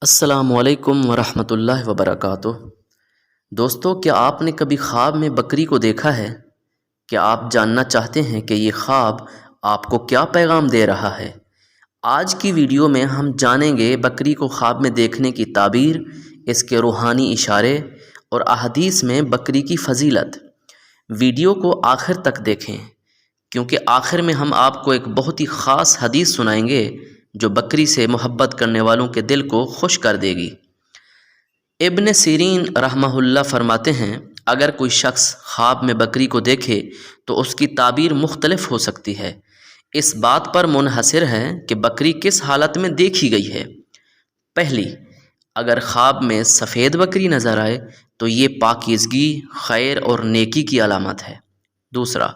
السلام علیکم ورحمۃ اللہ وبرکاتہ۔ دوستو، کیا آپ نے کبھی خواب میں بکری کو دیکھا ہے؟ کیا آپ جاننا چاہتے ہیں کہ یہ خواب آپ کو کیا پیغام دے رہا ہے؟ آج کی ویڈیو میں ہم جانیں گے بکری کو خواب میں دیکھنے کی تعبیر، اس کے روحانی اشارے اور احادیث میں بکری کی فضیلت۔ ویڈیو کو آخر تک دیکھیں کیونکہ آخر میں ہم آپ کو ایک بہت ہی خاص حدیث سنائیں گے جو بکری سے محبت کرنے والوں کے دل کو خوش کر دے گی۔ ابن سیرین رحمہ اللہ فرماتے ہیں، اگر کوئی شخص خواب میں بکری کو دیکھے تو اس کی تعبیر مختلف ہو سکتی ہے، اس بات پر منحصر ہے کہ بکری کس حالت میں دیکھی گئی ہے۔ پہلی، اگر خواب میں سفید بکری نظر آئے تو یہ پاکیزگی، خیر اور نیکی کی علامت ہے۔ دوسرا،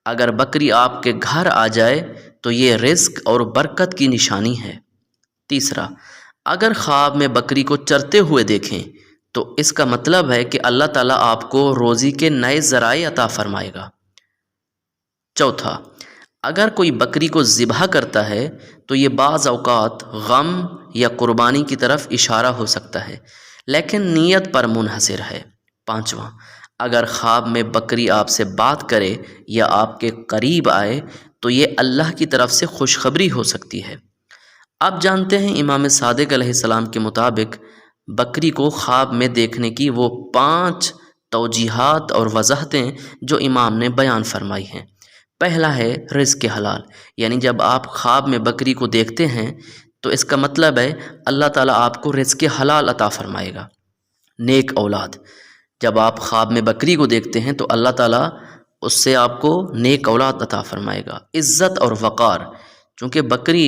اگر بکری آپ کے گھر آ جائے تو یہ رزق اور برکت کی نشانی ہے۔ تیسرا، اگر خواب میں بکری کو چرتے ہوئے دیکھیں تو اس کا مطلب ہے کہ اللہ تعالیٰ آپ کو روزی کے نئے ذرائع عطا فرمائے گا۔ چوتھا، اگر کوئی بکری کو ذبح کرتا ہے تو یہ بعض اوقات غم یا قربانی کی طرف اشارہ ہو سکتا ہے، لیکن نیت پر منحصر ہے۔ پانچواں، اگر خواب میں بکری آپ سے بات کرے یا آپ کے قریب آئے تو یہ اللہ کی طرف سے خوشخبری ہو سکتی ہے۔ اب جانتے ہیں امام صادق علیہ السلام کے مطابق بکری کو خواب میں دیکھنے کی وہ 5 توجیحات اور وضاحتیں جو امام نے بیان فرمائی ہیں۔ پہلا ہے رزق حلال، یعنی جب آپ خواب میں بکری کو دیکھتے ہیں تو اس کا مطلب ہے اللہ تعالیٰ آپ کو رزق حلال عطا فرمائے گا۔ نیک اولاد، جب آپ خواب میں بکری کو دیکھتے ہیں تو اللہ تعالیٰ اس سے آپ کو نیک اولاد عطا فرمائے گا۔ عزت اور وقار، چونکہ بکری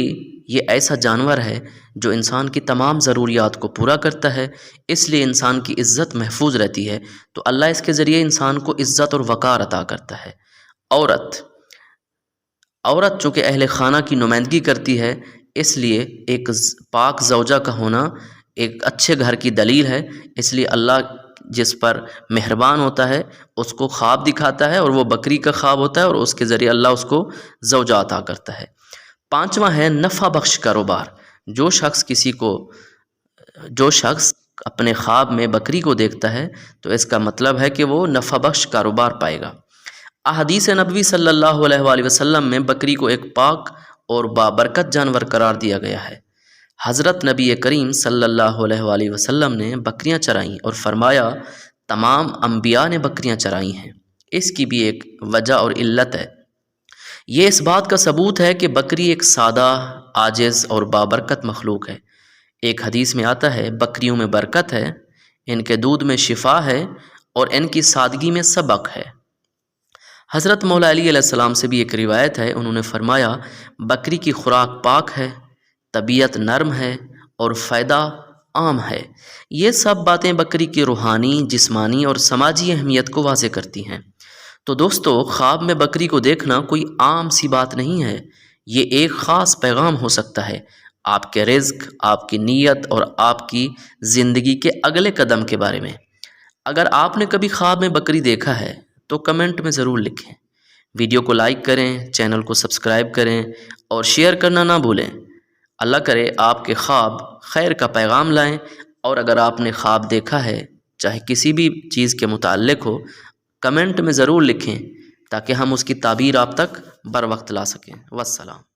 یہ ایسا جانور ہے جو انسان کی تمام ضروریات کو پورا کرتا ہے، اس لیے انسان کی عزت محفوظ رہتی ہے، تو اللہ اس کے ذریعے انسان کو عزت اور وقار عطا کرتا ہے۔ عورت چونکہ اہل خانہ کی نمائندگی کرتی ہے، اس لیے ایک پاک زوجہ کا ہونا ایک اچھے گھر کی دلیل ہے، اس لیے اللہ جس پر مہربان ہوتا ہے اس کو خواب دکھاتا ہے، اور وہ بکری کا خواب ہوتا ہے اور اس کے ذریعے اللہ اس کو زوجہ عطا کرتا ہے۔ پانچواں ہے نفع بخش کاروبار۔ جو شخص اپنے خواب میں بکری کو دیکھتا ہے تو اس کا مطلب ہے کہ وہ نفع بخش کاروبار پائے گا۔ احادیث نبوی صلی اللہ علیہ وآلہ وسلم میں بکری کو ایک پاک اور بابرکت جانور قرار دیا گیا ہے۔ حضرت نبی کریم صلی اللہ علیہ وآلہ وسلم نے بکریاں چرائیں اور فرمایا تمام انبیاء نے بکریاں چرائی ہیں۔ اس کی بھی ایک وجہ اور علت ہے، یہ اس بات کا ثبوت ہے کہ بکری ایک سادہ، عاجز اور بابرکت مخلوق ہے۔ ایک حدیث میں آتا ہے بکریوں میں برکت ہے، ان کے دودھ میں شفا ہے اور ان کی سادگی میں سبق ہے۔ حضرت مولا علی علیہ السلام سے بھی ایک روایت ہے، انہوں نے فرمایا بکری کی خوراک پاک ہے، طبیعت نرم ہے اور فائدہ عام ہے۔ یہ سب باتیں بکری کی روحانی، جسمانی اور سماجی اہمیت کو واضح کرتی ہیں۔ تو دوستو، خواب میں بکری کو دیکھنا کوئی عام سی بات نہیں ہے، یہ ایک خاص پیغام ہو سکتا ہے آپ کے رزق، آپ کی نیت اور آپ کی زندگی کے اگلے قدم کے بارے میں۔ اگر آپ نے کبھی خواب میں بکری دیکھا ہے تو کمنٹ میں ضرور لکھیں، ویڈیو کو لائک کریں، چینل کو سبسکرائب کریں اور شیئر کرنا نہ بھولیں۔ اللہ کرے آپ کے خواب خیر کا پیغام لائیں، اور اگر آپ نے خواب دیکھا ہے چاہے کسی بھی چیز کے متعلق ہو، کمنٹ میں ضرور لکھیں تاکہ ہم اس کی تعبیر آپ تک بر وقت لا سکیں۔ والسلام۔